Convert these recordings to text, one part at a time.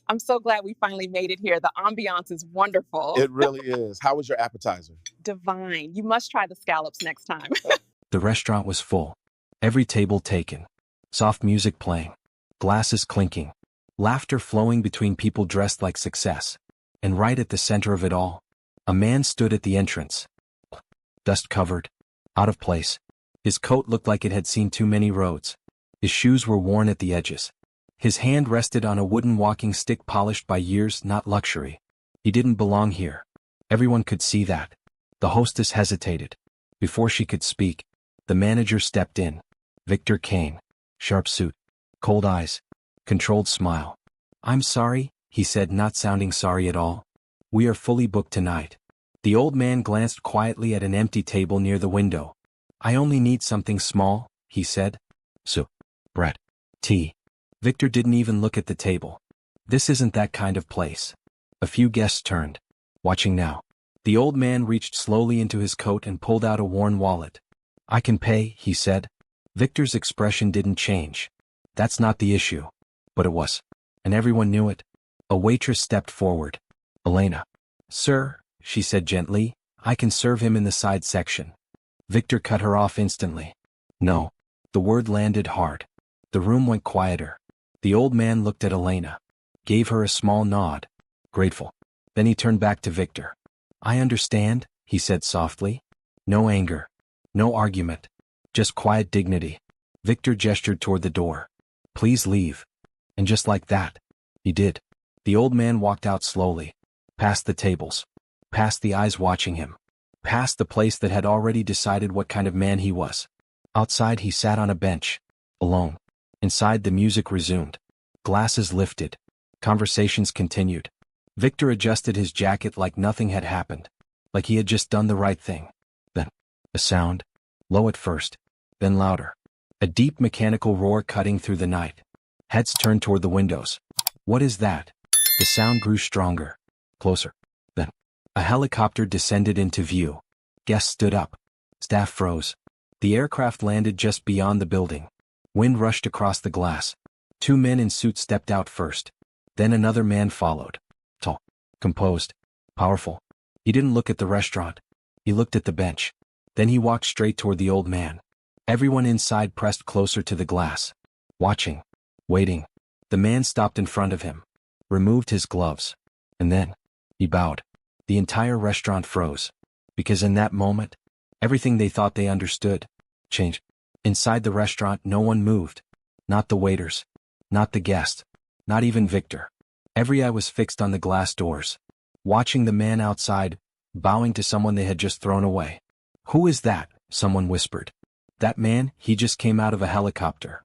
I'm so glad we finally made it here. The ambiance is wonderful. It really is. How was your appetizer? Divine. You must try the scallops next time. The restaurant was full. Every table taken. Soft music playing. Glasses clinking. Laughter flowing between people dressed like success. And right at the center of it all, a man stood at the entrance. Dust-covered. Out of place. His coat looked like it had seen too many roads. His shoes were worn at the edges. His hand rested on a wooden walking stick polished by years, not luxury. He didn't belong here. Everyone could see that. The hostess hesitated. Before she could speak, the manager stepped in. Victor Kane. Sharp suit. Cold eyes. Controlled smile. "I'm sorry," he said, not sounding sorry at all. "We are fully booked tonight." The old man glanced quietly at an empty table near the window. "I only need something small," he said. "Soup. Bread. Tea." Victor didn't even look at the table. This isn't that kind of place. A few guests turned. Watching now. The old man reached slowly into his coat and pulled out a worn wallet. "I can pay," he said. Victor's expression didn't change. That's not the issue. But it was. And everyone knew it. A waitress stepped forward. "Elena." "Sir," she said gently, "I can serve him in the side section." Victor cut her off instantly. "No." The word landed hard. The room went quieter. The old man looked at Elena. Gave her a small nod. Grateful. Then he turned back to Victor. "I understand," he said softly. No anger. No argument. Just quiet dignity. Victor gestured toward the door. "Please leave." And just like that, he did. The old man walked out slowly. Past the tables. Past the eyes watching him. Past the place that had already decided what kind of man he was. Outside he sat on a bench. Alone. Inside the music resumed. Glasses lifted. Conversations continued. Victor adjusted his jacket like nothing had happened. Like he had just done the right thing. Then, a sound. Low at first. Then louder. A deep mechanical roar cutting through the night. Heads turned toward the windows. "What is that?" The sound grew stronger. Closer. Then, a helicopter descended into view. Guests stood up. Staff froze. The aircraft landed just beyond the building. Wind rushed across the glass. 2 men in suits stepped out first. Then another man followed. Tall. Composed. Powerful. He didn't look at the restaurant. He looked at the bench. Then he walked straight toward the old man. Everyone inside pressed closer to the glass. Watching. Waiting. The man stopped in front of him. Removed his gloves. And then, he bowed. The entire restaurant froze. Because in that moment, everything they thought they understood changed. Inside the restaurant no one moved. Not the waiters. Not the guest. Not even Victor. Every eye was fixed on the glass doors. Watching the man outside, bowing to someone they had just thrown away. "Who is that?" someone whispered. "That man, he just came out of a helicopter."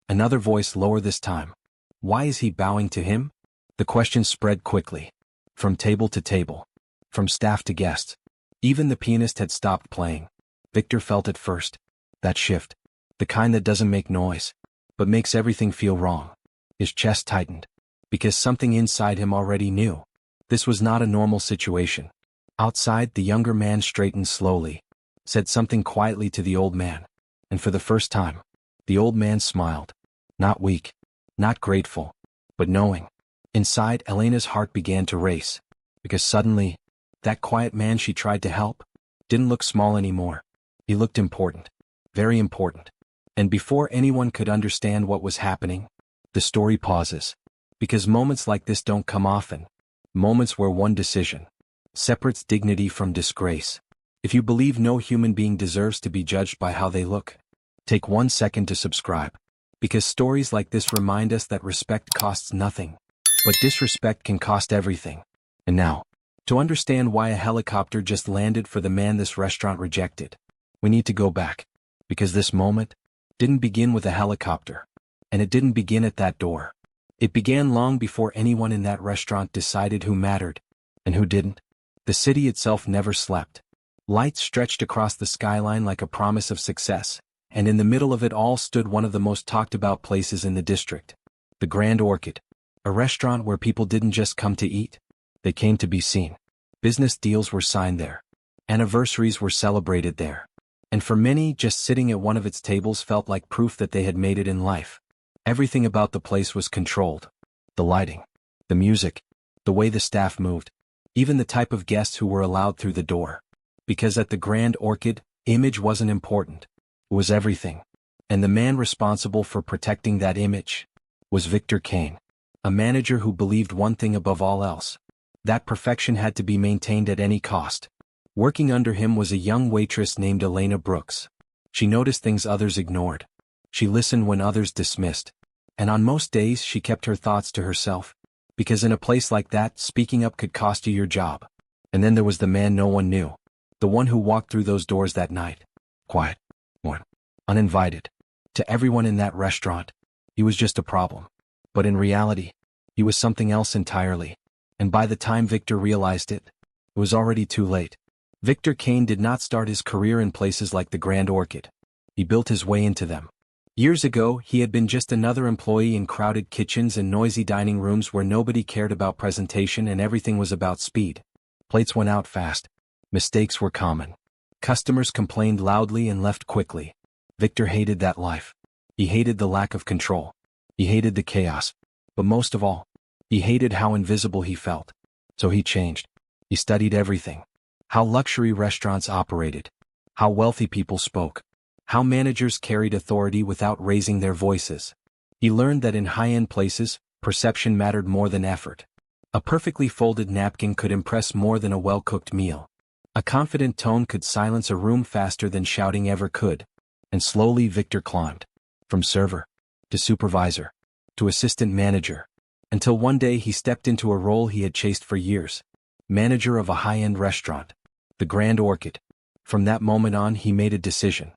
Another voice lower this time. "Why is he bowing to him?" The question spread quickly. From table to table. From staff to guests. Even the pianist had stopped playing. Victor felt it first. That shift. The kind that doesn't make noise, but makes everything feel wrong. His chest tightened. Because something inside him already knew. This was not a normal situation. Outside, the younger man straightened slowly. Said something quietly to the old man. And for the first time, the old man smiled. Not weak. Not grateful. But knowing. Inside, Elena's heart began to race. Because suddenly, that quiet man she tried to help didn't look small anymore. He looked important. Very important. And before anyone could understand what was happening, the story pauses. Because moments like this don't come often. Moments where one decision separates dignity from disgrace. If you believe no human being deserves to be judged by how they look, take 1 second to subscribe. Because stories like this remind us that respect costs nothing. But disrespect can cost everything. And now, to understand why a helicopter just landed for the man this restaurant rejected, we need to go back. Because this moment didn't begin with a helicopter. And it didn't begin at that door. It began long before anyone in that restaurant decided who mattered and who didn't. The city itself never slept. Lights stretched across the skyline like a promise of success, and in the middle of it all stood one of the most talked about places in the district. The Grand Orchid. A restaurant where people didn't just come to eat. They came to be seen. Business deals were signed there. Anniversaries were celebrated there. And for many, just sitting at one of its tables felt like proof that they had made it in life. Everything about the place was controlled. The lighting. The music, the way the staff moved, even the type of guests who were allowed through the door. Because at the Grand Orchid, image wasn't important. It was everything. And the man responsible for protecting that image was Victor Kane, a manager who believed one thing above all else: that perfection had to be maintained at any cost. Working under him was a young waitress named Elena Brooks. She noticed things others ignored. She listened when others dismissed. And on most days she kept her thoughts to herself, because in a place like that, speaking up could cost you your job. And then there was the man no one knew, the one who walked through those doors that night. Quiet. One. Uninvited. To everyone in that restaurant, he was just a problem. But in reality, he was something else entirely. And by the time Victor realized it, it was already too late. Victor Kane did not start his career in places like the Grand Orchid. He built his way into them. Years ago, he had been just another employee in crowded kitchens and noisy dining rooms where nobody cared about presentation and everything was about speed. Plates went out fast. Mistakes were common. Customers complained loudly and left quickly. Victor hated that life. He hated the lack of control. He hated the chaos. But most of all, he hated how invisible he felt. So he changed. He studied everything. How luxury restaurants operated. How wealthy people spoke. How managers carried authority without raising their voices. He learned that in high-end places, perception mattered more than effort. A perfectly folded napkin could impress more than a well-cooked meal. A confident tone could silence a room faster than shouting ever could. And slowly Victor climbed. From server, to supervisor, to assistant manager, until one day he stepped into a role he had chased for years. Manager of a high-end restaurant, the Grand Orchid. From that moment on, he made a decision.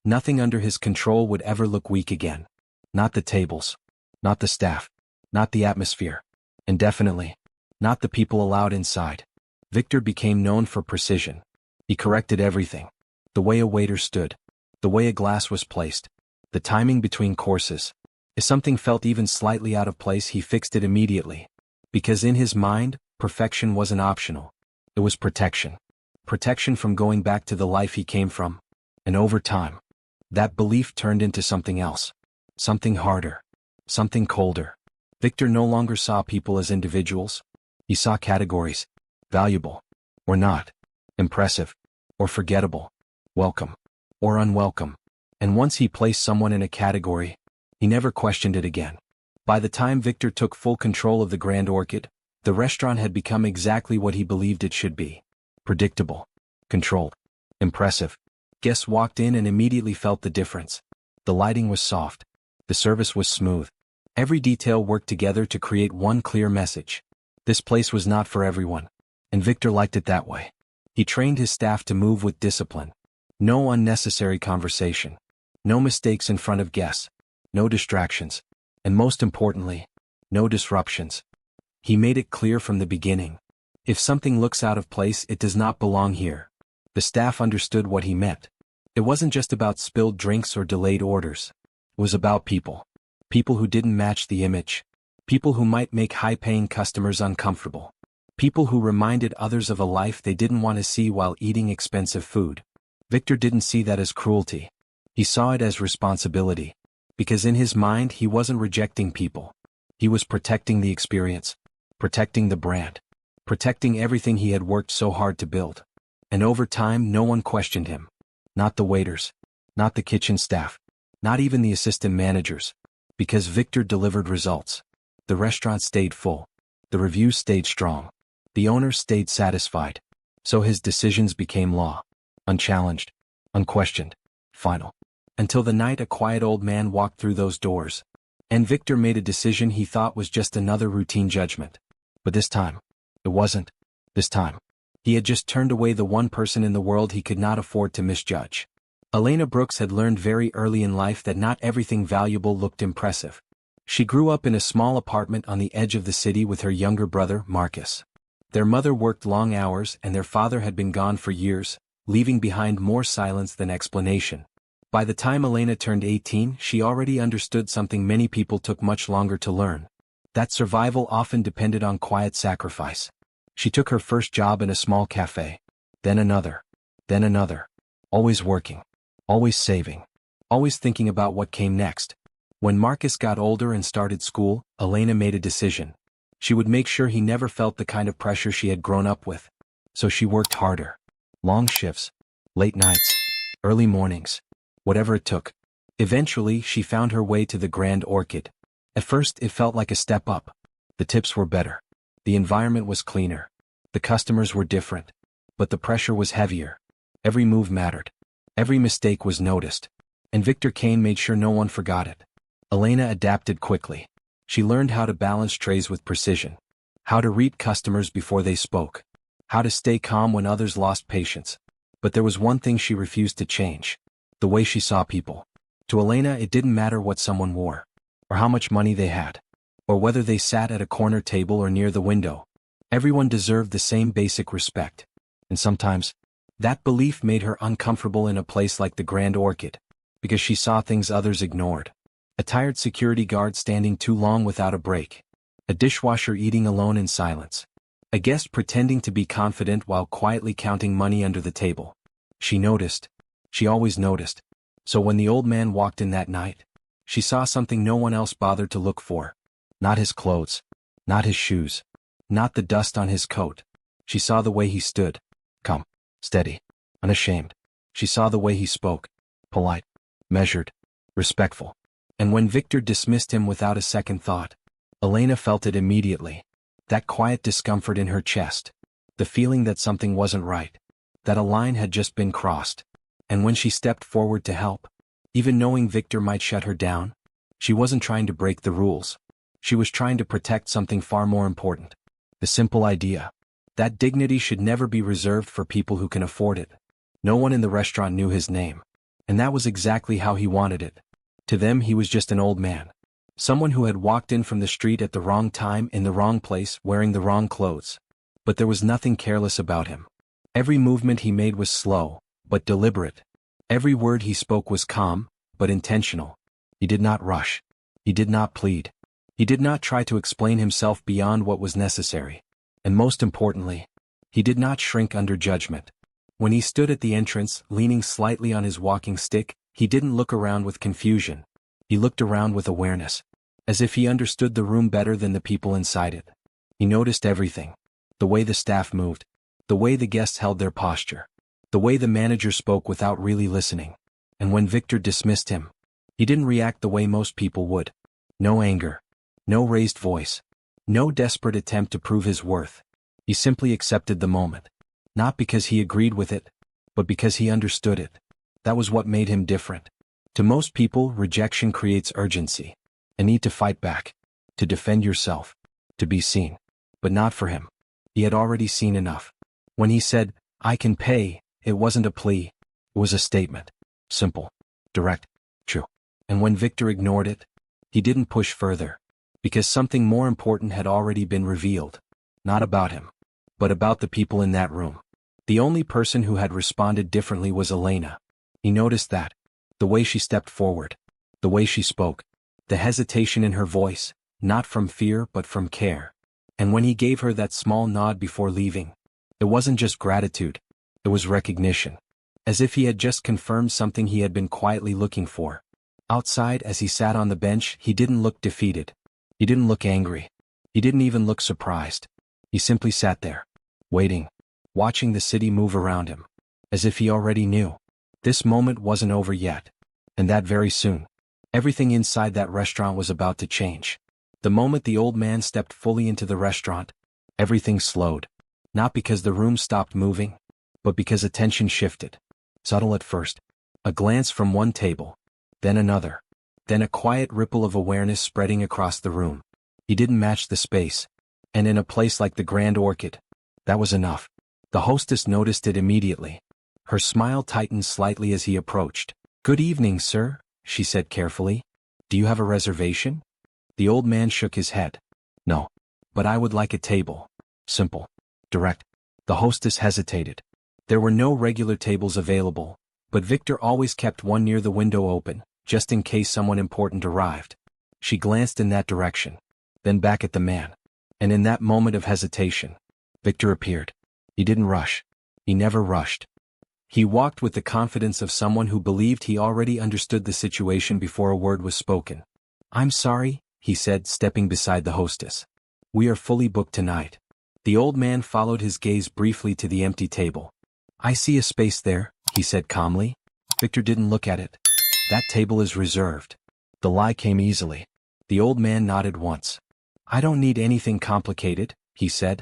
Nothing under his control would ever look weak again. Not the tables. Not the staff. Not the atmosphere. And definitely, not the people allowed inside. Victor became known for precision. He corrected everything. The way a waiter stood. The way a glass was placed. The timing between courses. If something felt even slightly out of place, he fixed it immediately. Because in his mind, perfection wasn't optional. It was protection. Protection from going back to the life he came from. And over time, that belief turned into something else. Something harder. Something colder. Victor no longer saw people as individuals. He saw categories. Valuable. Or not. Impressive. Or forgettable. Welcome. Or unwelcome. And once he placed someone in a category, he never questioned it again. By the time Victor took full control of the Grand Orchid, the restaurant had become exactly what he believed it should be. Predictable. Controlled. Impressive. Guests walked in and immediately felt the difference. The lighting was soft. The service was smooth. Every detail worked together to create one clear message. This place was not for everyone. And Victor liked it that way. He trained his staff to move with discipline. No unnecessary conversation. No mistakes in front of guests. No distractions. And most importantly, no disruptions. He made it clear from the beginning. If something looks out of place, it does not belong here. The staff understood what he meant. It wasn't just about spilled drinks or delayed orders. It was about people. People who didn't match the image. People who might make high-paying customers uncomfortable. People who reminded others of a life they didn't want to see while eating expensive food. Victor didn't see that as cruelty. He saw it as responsibility. Because in his mind, he wasn't rejecting people. He was protecting the experience. Protecting the brand. Protecting everything he had worked so hard to build. And over time, no one questioned him. Not the waiters. Not the kitchen staff. Not even the assistant managers. Because Victor delivered results. The restaurant stayed full. The reviews stayed strong. The owner stayed satisfied. So his decisions became law. Unchallenged. Unquestioned. Final. Until the night a quiet old man walked through those doors. And Victor made a decision he thought was just another routine judgment. But this time, it wasn't. This time, he had just turned away the one person in the world he could not afford to misjudge. Elena Brooks had learned very early in life that not everything valuable looked impressive. She grew up in a small apartment on the edge of the city with her younger brother, Marcus. Their mother worked long hours and their father had been gone for years, leaving behind more silence than explanation. By the time Elena turned 18, she already understood something many people took much longer to learn. That survival often depended on quiet sacrifice. She took her first job in a small cafe. Then another. Then another. Always working. Always saving. Always thinking about what came next. When Marcus got older and started school, Elena made a decision. She would make sure he never felt the kind of pressure she had grown up with. So she worked harder. Long shifts, late nights, early mornings, whatever it took. Eventually, she found her way to the Grand Orchid. At first, it felt like a step up. The tips were better. The environment was cleaner. The customers were different. But the pressure was heavier. Every move mattered. Every mistake was noticed. And Victor Kane made sure no one forgot it. Elena adapted quickly. She learned how to balance trays with precision. How to read customers before they spoke. How to stay calm when others lost patience. But there was one thing she refused to change. The way she saw people. To Elena, it didn't matter what someone wore. Or how much money they had. Or whether they sat at a corner table or near the window. Everyone deserved the same basic respect. And sometimes, that belief made her uncomfortable in a place like the Grand Orchid. Because she saw things others ignored. A tired security guard standing too long without a break. A dishwasher eating alone in silence. A guest pretending to be confident while quietly counting money under the table. She noticed. She always noticed. So when the old man walked in that night, she saw something no one else bothered to look for. Not his clothes. Not his shoes. Not the dust on his coat. She saw the way he stood. Calm. Steady. Unashamed. She saw the way he spoke. Polite. Measured. Respectful. And when Victor dismissed him without a second thought, Elena felt it immediately. That quiet discomfort in her chest. The feeling that something wasn't right. That a line had just been crossed. And when she stepped forward to help, even knowing Victor might shut her down, she wasn't trying to break the rules. She was trying to protect something far more important. The simple idea. That dignity should never be reserved for people who can afford it. No one in the restaurant knew his name. And that was exactly how he wanted it. To them, he was just an old man. Someone who had walked in from the street at the wrong time in the wrong place wearing the wrong clothes. But there was nothing careless about him. Every movement he made was slow, but deliberate. Every word he spoke was calm, but intentional. He did not rush. He did not plead. He did not try to explain himself beyond what was necessary. And most importantly, he did not shrink under judgment. When he stood at the entrance, leaning slightly on his walking stick, he didn't look around with confusion. He looked around with awareness. As if he understood the room better than the people inside it. He noticed everything. The way the staff moved. The way the guests held their posture. The way the manager spoke without really listening. And when Victor dismissed him, he didn't react the way most people would. No anger. No raised voice. No desperate attempt to prove his worth. He simply accepted the moment. Not because he agreed with it, but because he understood it. That was what made him different. To most people, rejection creates urgency. A need to fight back. To defend yourself. To be seen. But not for him. He had already seen enough. When he said, "I can pay," it wasn't a plea. It was a statement. Simple. Direct. True. And when Victor ignored it, he didn't push further. Because something more important had already been revealed. Not about him. But about the people in that room. The only person who had responded differently was Elena. He noticed that. The way she stepped forward. The way she spoke. The hesitation in her voice, not from fear but from care. And when he gave her that small nod before leaving, it wasn't just gratitude. It was recognition. As if he had just confirmed something he had been quietly looking for. Outside, as he sat on the bench, he didn't look defeated. He didn't look angry. He didn't even look surprised. He simply sat there, waiting, watching the city move around him. As if he already knew. This moment wasn't over yet. And that very soon. Everything inside that restaurant was about to change. The moment the old man stepped fully into the restaurant, everything slowed. Not because the room stopped moving, but because attention shifted. Subtle at first. A glance from one table. Then another. Then a quiet ripple of awareness spreading across the room. He didn't match the space. And in a place like the Grand Orchid, that was enough. The hostess noticed it immediately. Her smile tightened slightly as he approached. "Good evening, sir," she said carefully. "Do you have a reservation?" The old man shook his head. "No. But I would like a table. Simple. Direct." The hostess hesitated. There were no regular tables available, but Victor always kept one near the window open, just in case someone important arrived. She glanced in that direction, then back at the man. And in that moment of hesitation, Victor appeared. He didn't rush. He never rushed. He walked with the confidence of someone who believed he already understood the situation before a word was spoken. "I'm sorry," he said, stepping beside the hostess. We are fully booked tonight. The old man followed his gaze briefly to the empty table. I see a space there, he said calmly. Victor didn't look at it. That table is reserved. The lie came easily. The old man nodded once. I don't need anything complicated, he said.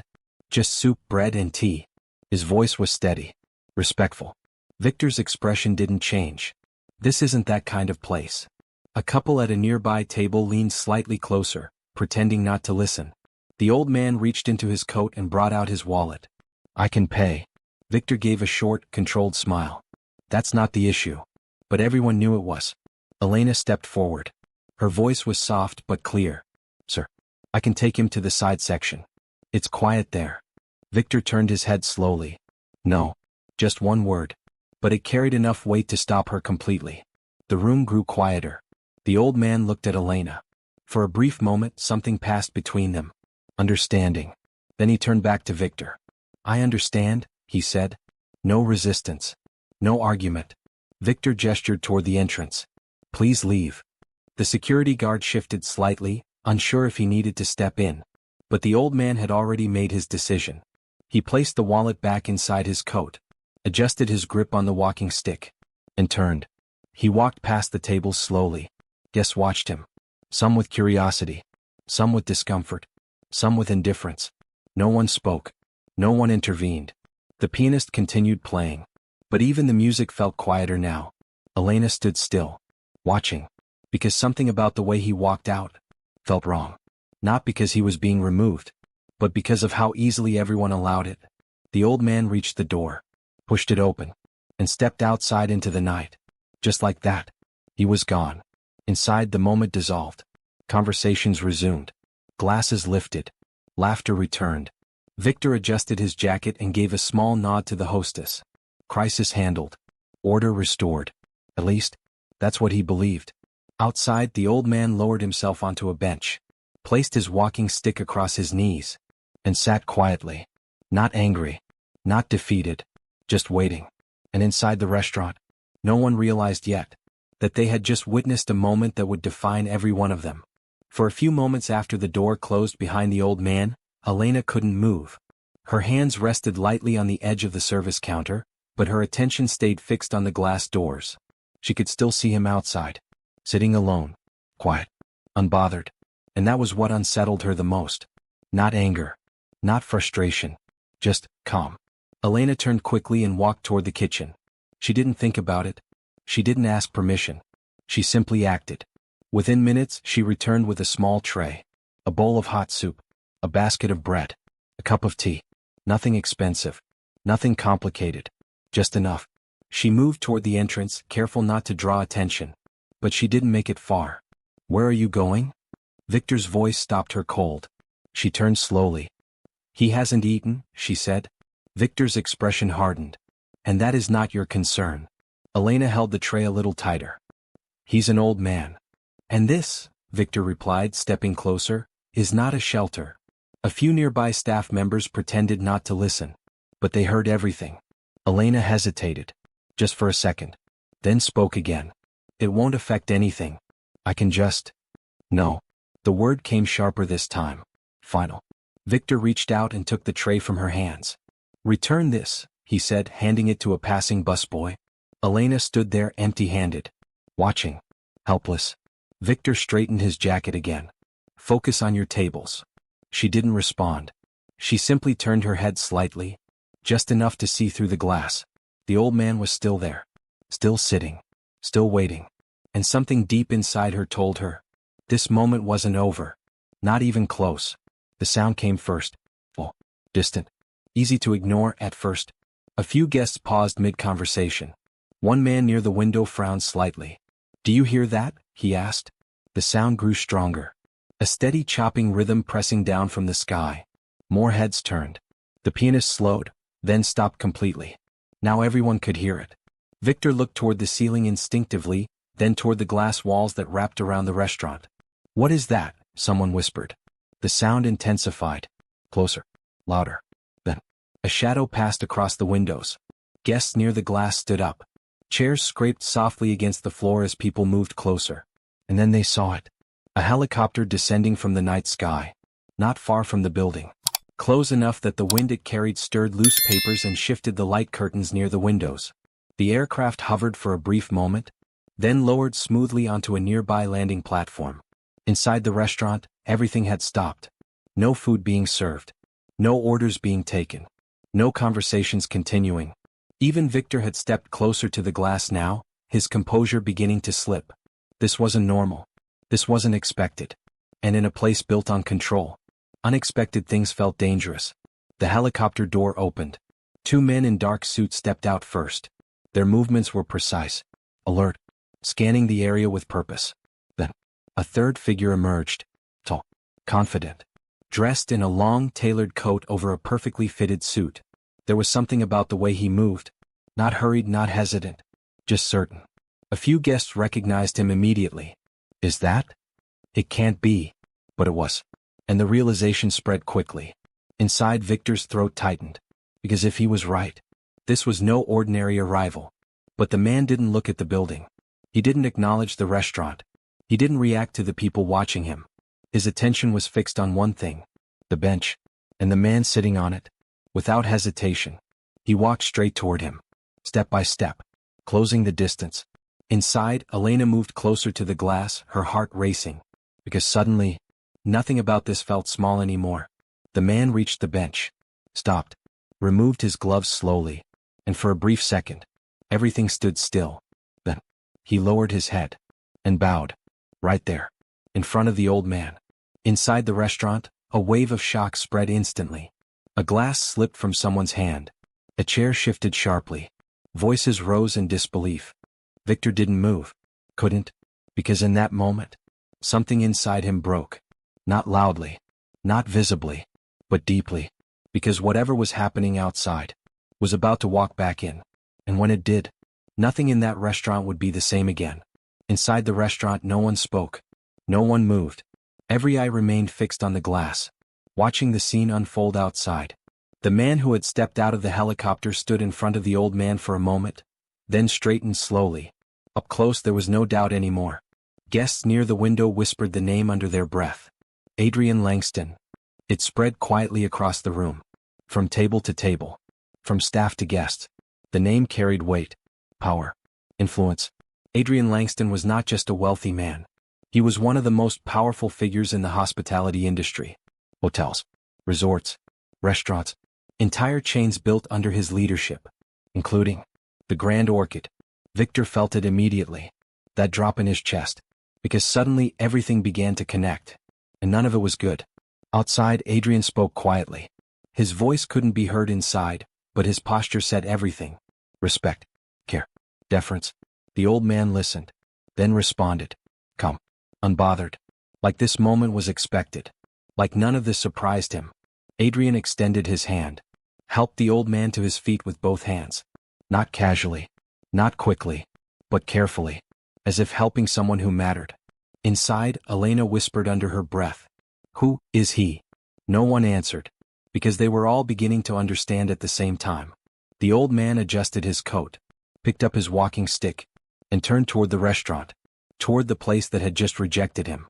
Just soup, bread, and tea. His voice was steady, respectful. Victor's expression didn't change. This isn't that kind of place. A couple at a nearby table leaned slightly closer, pretending not to listen. The old man reached into his coat and brought out his wallet. I can pay. Victor gave a short, controlled smile. That's not the issue. But everyone knew it was. Elena stepped forward. Her voice was soft but clear. Sir, I can take him to the side section. It's quiet there. Victor turned his head slowly. No. Just one word. But it carried enough weight to stop her completely. The room grew quieter. The old man looked at Elena. For a brief moment, something passed between them. Understanding. Then he turned back to Victor. I understand, he said. No resistance. No argument. Victor gestured toward the entrance. Please leave. The security guard shifted slightly, unsure if he needed to step in. But the old man had already made his decision. He placed the wallet back inside his coat, adjusted his grip on the walking stick, and turned. He walked past the tables slowly. Guests watched him. Some with curiosity. Some with discomfort. Some with indifference. No one spoke. No one intervened. The pianist continued playing. But even the music felt quieter now. Elena stood still, watching, because something about the way he walked out felt wrong. Not because he was being removed, but because of how easily everyone allowed it. The old man reached the door, pushed it open, and stepped outside into the night. Just like that, he was gone. Inside, the moment dissolved. Conversations resumed. Glasses lifted. Laughter returned. Victor adjusted his jacket and gave a small nod to the hostess. Crisis handled. Order restored. At least, that's what he believed. Outside, the old man lowered himself onto a bench, placed his walking stick across his knees, and sat quietly. Not angry. Not defeated. Just waiting. And inside the restaurant, no one realized yet that they had just witnessed a moment that would define every one of them. For a few moments after the door closed behind the old man, Elena couldn't move. Her hands rested lightly on the edge of the service counter, but her attention stayed fixed on the glass doors. She could still see him outside, sitting alone, quiet, unbothered. And that was what unsettled her the most. Not anger, not frustration, just calm. Elena turned quickly and walked toward the kitchen. She didn't think about it. She didn't ask permission. She simply acted. Within minutes, she returned with a small tray, a bowl of hot soup, a basket of bread, a cup of tea. Nothing expensive, nothing complicated, just enough. She moved toward the entrance, careful not to draw attention. But she didn't make it far. Where are you going? Victor's voice stopped her cold. She turned slowly. He hasn't eaten, she said. Victor's expression hardened. And that is not your concern. Elena held the tray a little tighter. He's an old man. And this, Victor replied, stepping closer, is not a shelter. A few nearby staff members pretended not to listen. But they heard everything. Elena hesitated. Just for a second. Then spoke again. It won't affect anything. I can just... No. The word came sharper this time. Final. Victor reached out and took the tray from her hands. Return this, he said, handing it to a passing busboy. Elena stood there empty-handed, watching, helpless. Victor straightened his jacket again. Focus on your tables. She didn't respond. She simply turned her head slightly, just enough to see through the glass. The old man was still there, still sitting, still waiting. And something deep inside her told her, this moment wasn't over. Not even close. The sound came first. Oh, distant. Easy to ignore at first. A few guests paused mid-conversation. One man near the window frowned slightly. Do you hear that? He asked. The sound grew stronger. A steady chopping rhythm pressing down from the sky. More heads turned. The pianist slowed, then stopped completely. Now everyone could hear it. Victor looked toward the ceiling instinctively, then toward the glass walls that wrapped around the restaurant. What is that? Someone whispered. The sound intensified. Closer. Louder. Then, a shadow passed across the windows. Guests near the glass stood up. Chairs scraped softly against the floor as people moved closer. And then they saw it. A helicopter descending from the night sky. not far from the building. Close enough that the wind it carried stirred loose papers and shifted the light curtains near the windows. The aircraft hovered for a brief moment, then lowered smoothly onto a nearby landing platform. Inside the restaurant, everything had stopped. No food being served. No orders being taken. No conversations continuing. Even Victor had stepped closer to the glass now, his composure beginning to slip. This wasn't normal. This wasn't expected. And in a place built on control, unexpected things felt dangerous. The helicopter door opened. Two men in dark suits stepped out first. Their movements were precise, alert, scanning the area with purpose. Then, a third figure emerged, tall, confident, dressed in a long, tailored coat over a perfectly fitted suit. There was something about the way he moved, not hurried, not hesitant, just certain. A few guests recognized him immediately. Is that? It can't be. But it was. And the realization spread quickly. Inside, Victor's throat tightened. Because if he was right, this was no ordinary arrival. But the man didn't look at the building. He didn't acknowledge the restaurant. He didn't react to the people watching him. His attention was fixed on one thing, the bench, and the man sitting on it. Without hesitation, he walked straight toward him, step by step, closing the distance. Inside, Elena moved closer to the glass, her heart racing. Because suddenly, nothing about this felt small anymore. The man reached the bench, stopped, removed his gloves slowly, and for a brief second, everything stood still. Then, he lowered his head and bowed, right there, in front of the old man. Inside the restaurant, a wave of shock spread instantly. A glass slipped from someone's hand. A chair shifted sharply. Voices rose in disbelief. Victor didn't move, couldn't, because in that moment, something inside him broke. Not loudly, not visibly, but deeply, because whatever was happening outside was about to walk back in. And when it did, nothing in that restaurant would be the same again. Inside the restaurant, no one spoke. No one moved. Every eye remained fixed on the glass, watching the scene unfold outside. The man who had stepped out of the helicopter stood in front of the old man for a moment, then straightened slowly. Up close, there was no doubt anymore. Guests near the window whispered the name under their breath. Adrian Langston. It spread quietly across the room. From table to table. From staff to guests. The name carried weight, power, influence. Adrian Langston was not just a wealthy man. He was one of the most powerful figures in the hospitality industry. Hotels, resorts, restaurants, entire chains built under his leadership, including the Grand Orchid. Victor felt it immediately, that drop in his chest, because suddenly everything began to connect, and none of it was good. Outside, Adrian spoke quietly. His voice couldn't be heard inside, but his posture said everything. Respect, care, deference. The old man listened, then responded, calm, unbothered, like this moment was expected, like none of this surprised him. Adrian extended his hand, helped the old man to his feet with both hands, not casually, not quickly, but carefully, as if helping someone who mattered. Inside, Elena whispered under her breath, "Who is he?" No one answered, because they were all beginning to understand at the same time. The old man adjusted his coat, picked up his walking stick, and turned toward the restaurant, toward the place that had just rejected him.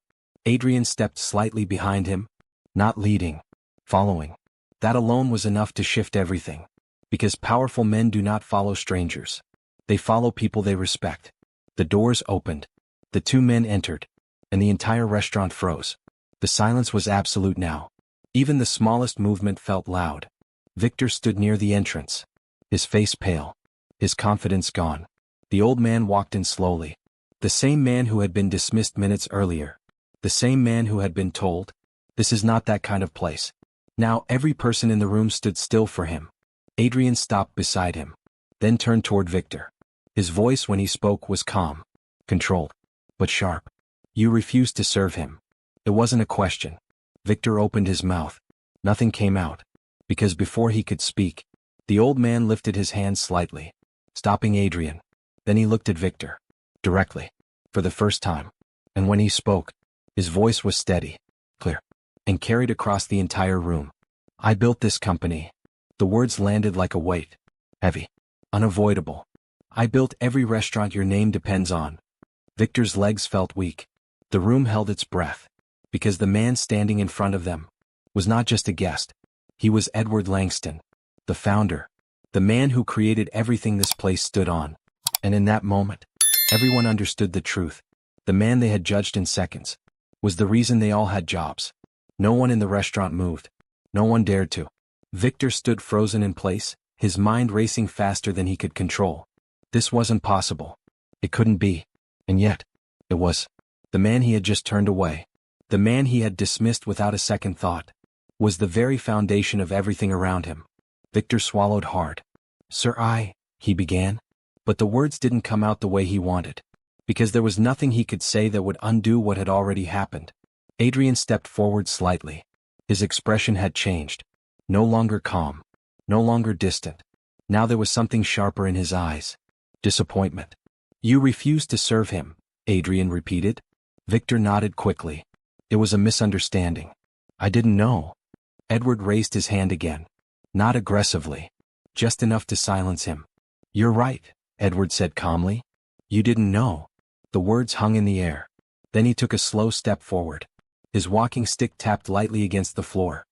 Adrian stepped slightly behind him, not leading, following. That alone was enough to shift everything, because powerful men do not follow strangers. They follow people they respect. The doors opened. The two men entered, and the entire restaurant froze. The silence was absolute now. Even the smallest movement felt loud. Victor stood near the entrance, his face pale, his confidence gone. The old man walked in slowly. The same man who had been dismissed minutes earlier. The same man who had been told, "This is not that kind of place." Now every person in the room stood still for him. Adrian stopped beside him, then turned toward Victor. His voice when he spoke was calm, controlled, but sharp. "You refused to serve him." It wasn't a question. Victor opened his mouth. Nothing came out, because before he could speak, the old man lifted his hand slightly, stopping Adrian. Then he looked at Victor, directly, for the first time, and when he spoke, his voice was steady, clear, and carried across the entire room. "I built this company." The words landed like a weight, heavy, unavoidable. "I built every restaurant your name depends on." Victor's legs felt weak. The room held its breath, because the man standing in front of them was not just a guest. He was Edward Langston, the founder, the man who created everything this place stood on. And in that moment, everyone understood the truth. The man they had judged in seconds was the reason they all had jobs. No one in the restaurant moved. No one dared to. Victor stood frozen in place, his mind racing faster than he could control. This wasn't possible. It couldn't be. And yet, it was. The man he had just turned away, the man he had dismissed without a second thought, was the very foundation of everything around him. Victor swallowed hard. "Sir, he began. But the words didn't come out the way he wanted. Because there was nothing he could say that would undo what had already happened. Adrian stepped forward slightly. His expression had changed. No longer calm. No longer distant. Now there was something sharper in his eyes. Disappointment. "You refused to serve him," Adrian repeated. Victor nodded quickly. "It was a misunderstanding. I didn't know." Edward raised his hand again. Not aggressively. Just enough to silence him. "You're right," Edward said calmly. "You didn't know." The words hung in the air. Then he took a slow step forward. His walking stick tapped lightly against the floor.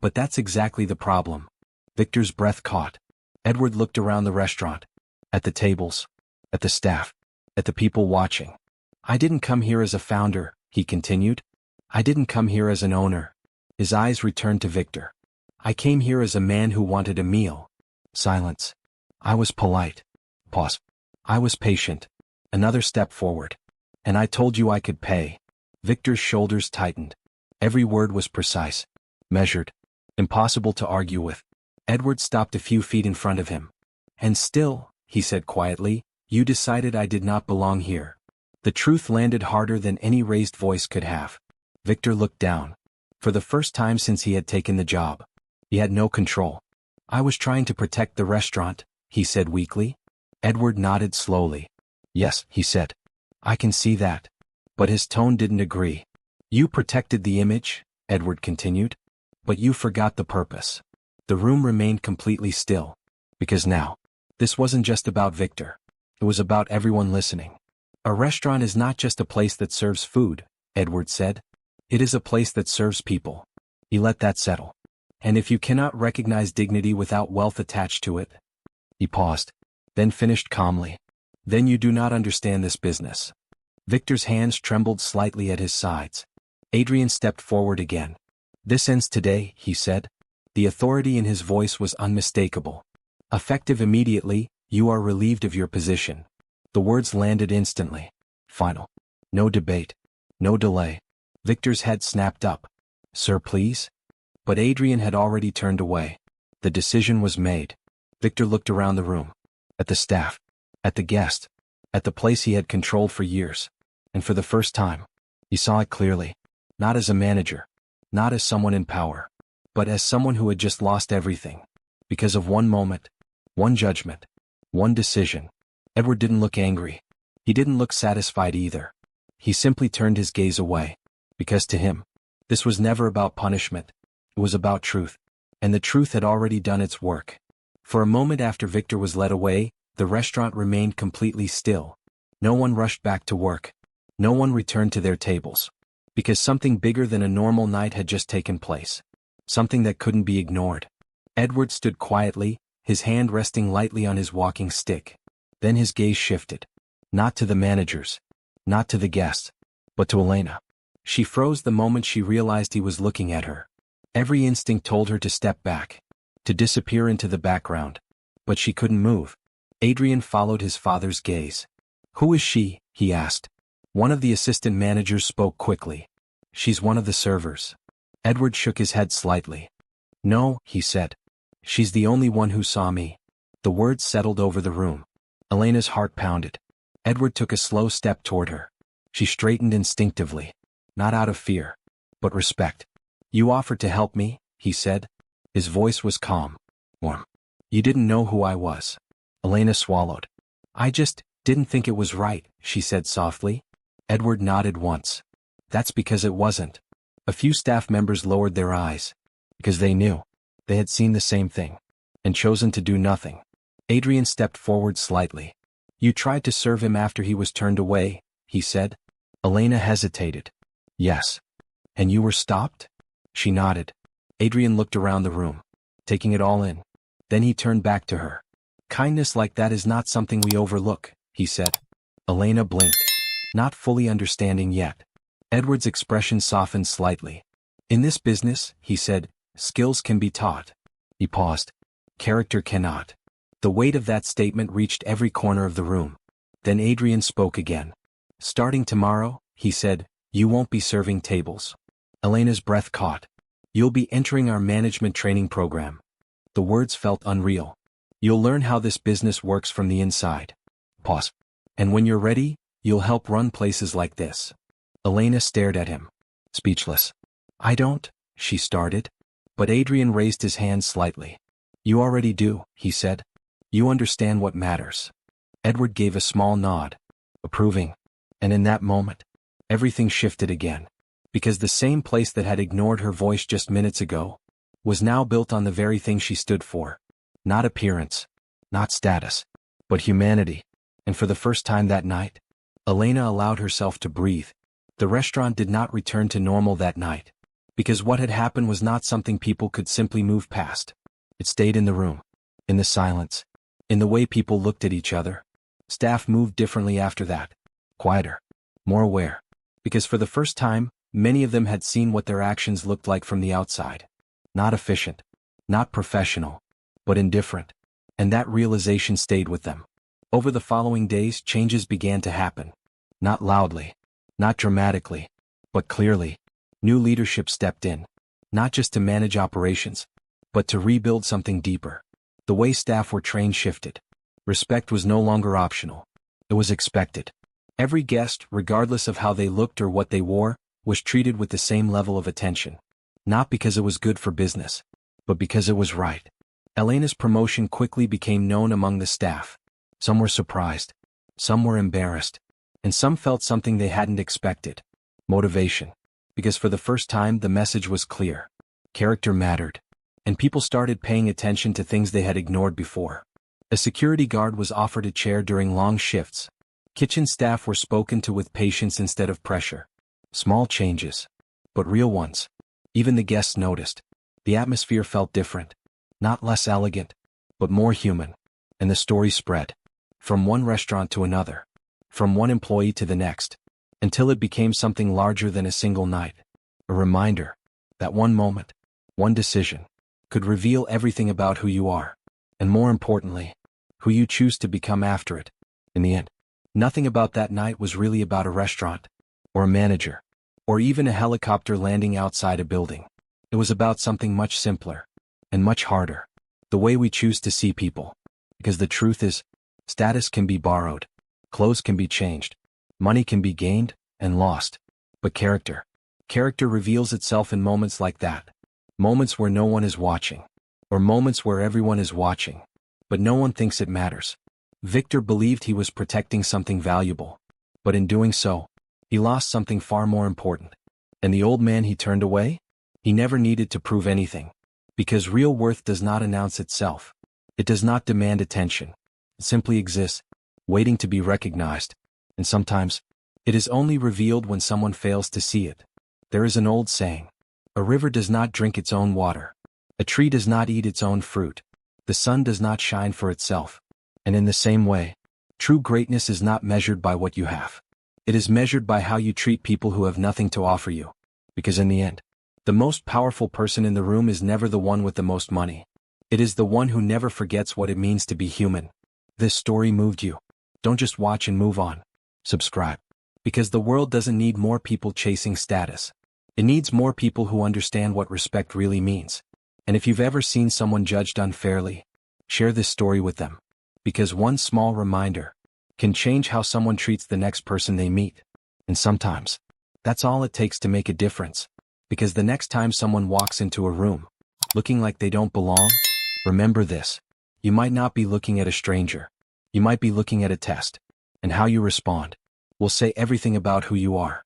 But that's exactly the problem. Victor's breath caught. Edward looked around the restaurant. At the tables. At the staff. At the people watching. "I didn't come here as a founder," he continued. "I didn't come here as an owner." His eyes returned to Victor. "I came here as a man who wanted a meal." Silence. "I was polite." Pause. "I was patient." Another step forward. "And I told you I could pay." Victor's shoulders tightened. Every word was precise. Measured. Impossible to argue with. Edward stopped a few feet in front of him. "And still," he said quietly, "you decided I did not belong here." The truth landed harder than any raised voice could have. Victor looked down. For the first time since he had taken the job, he had no control. "I was trying to protect the restaurant," he said weakly. Edward nodded slowly. "Yes," he said. "I can see that." But his tone didn't agree. "You protected the image," Edward continued. "But you forgot the purpose." The room remained completely still. Because now, this wasn't just about Victor. It was about everyone listening. "A restaurant is not just a place that serves food," Edward said. "It is a place that serves people." He let that settle. "And if you cannot recognize dignity without wealth attached to it." He paused, then finished calmly. "Then you do not understand this business." Victor's hands trembled slightly at his sides. Adrian stepped forward again. "This ends today," he said. The authority in his voice was unmistakable. "Effective immediately, you are relieved of your position." The words landed instantly. Final. No debate. No delay. Victor's head snapped up. "Sir, please?" But Adrian had already turned away. The decision was made. Victor looked around the room. At the staff. At the guest. At the place he had controlled for years. And for the first time, he saw it clearly. Not as a manager. Not as someone in power. But as someone who had just lost everything. Because of one moment. One judgment. One decision. Edward didn't look angry. He didn't look satisfied either. He simply turned his gaze away. Because to him, this was never about punishment. It was about truth. And the truth had already done its work. For a moment after Victor was led away, the restaurant remained completely still. No one rushed back to work. No one returned to their tables. Because something bigger than a normal night had just taken place. Something that couldn't be ignored. Edward stood quietly, his hand resting lightly on his walking stick. Then his gaze shifted. Not to the managers. Not to the guests. But to Elena. She froze the moment she realized he was looking at her. Every instinct told her to step back. To disappear into the background. But she couldn't move. Adrian followed his father's gaze. "Who is she?" he asked. One of the assistant managers spoke quickly. "She's one of the servers." Edward shook his head slightly. "No," he said. "She's the only one who saw me." The words settled over the room. Elena's heart pounded. Edward took a slow step toward her. She straightened instinctively. Not out of fear. But respect. "You offered to help me," he said. His voice was calm. Warm. "You didn't know who I was." Elena swallowed. "I just didn't think it was right," she said softly. Edward nodded once. "That's because it wasn't." A few staff members lowered their eyes. Because they knew. They had seen the same thing. And chosen to do nothing. Adrian stepped forward slightly. "You tried to serve him after he was turned away," he said. Elena hesitated. "Yes." "And you were stopped?" She nodded. Adrian looked around the room, taking it all in. Then he turned back to her. Kindness like that is not something we overlook, he said. Elena blinked, not fully understanding yet. Edward's expression softened slightly. In this business, he said, skills can be taught. He paused. Character cannot. The weight of that statement reached every corner of the room. Then Adrian spoke again. Starting tomorrow, he said, you won't be serving tables. Elena's breath caught. You'll be entering our management training program. The words felt unreal. You'll learn how this business works from the inside. Pause. And when you're ready, you'll help run places like this. Elena stared at him, speechless. I don't, she started. But Adrian raised his hand slightly. You already do, he said. You understand what matters. Edward gave a small nod, approving. And in that moment, everything shifted again. Because the same place that had ignored her voice just minutes ago was now built on the very thing she stood for. Not appearance, not status, but humanity. And for the first time that night, Elena allowed herself to breathe. The restaurant did not return to normal that night. Because what had happened was not something people could simply move past. It stayed in the room, in the silence, in the way people looked at each other. Staff moved differently after that. Quieter, more aware. Because for the first time, many of them had seen what their actions looked like from the outside. Not efficient, not professional, but indifferent. And that realization stayed with them. Over the following days, changes began to happen. Not loudly, not dramatically, but clearly. New leadership stepped in, not just to manage operations, but to rebuild something deeper. The way staff were trained shifted. Respect was no longer optional. It was expected. Every guest, regardless of how they looked or what they wore, was treated with the same level of attention. Not because it was good for business, but because it was right. Elena's promotion quickly became known among the staff. Some were surprised, some were embarrassed, and some felt something they hadn't expected. Motivation. Because for the first time the message was clear. Character mattered. And people started paying attention to things they had ignored before. A security guard was offered a chair during long shifts. Kitchen staff were spoken to with patience instead of pressure. Small changes, but real ones. Even the guests noticed. The atmosphere felt different. Not less elegant, but more human. And the story spread. From one restaurant to another. From one employee to the next. Until it became something larger than a single night. A reminder that one moment, one decision, could reveal everything about who you are. And more importantly, who you choose to become after it. In the end, nothing about that night was really about a restaurant, or a manager, or even a helicopter landing outside a building. It was about something much simpler, and much harder. The way we choose to see people. Because the truth is, status can be borrowed, clothes can be changed, money can be gained and lost. But character reveals itself in moments like that. Moments where no one is watching. Or moments where everyone is watching, but no one thinks it matters. Victor believed he was protecting something valuable. But in doing so, he lost something far more important. And the old man he turned away? He never needed to prove anything. Because real worth does not announce itself. It does not demand attention. It simply exists, waiting to be recognized. And sometimes, it is only revealed when someone fails to see it. There is an old saying. A river does not drink its own water. A tree does not eat its own fruit. The sun does not shine for itself. And in the same way, true greatness is not measured by what you have. It is measured by how you treat people who have nothing to offer you. Because in the end, the most powerful person in the room is never the one with the most money. It is the one who never forgets what it means to be human. This story moved you. Don't just watch and move on. Subscribe. Because the world doesn't need more people chasing status. It needs more people who understand what respect really means. And if you've ever seen someone judged unfairly, share this story with them. Because one small reminder can change how someone treats the next person they meet. And sometimes, that's all it takes to make a difference. Because the next time someone walks into a room, looking like they don't belong, remember this. You might not be looking at a stranger. You might be looking at a test. And how you respond will say everything about who you are.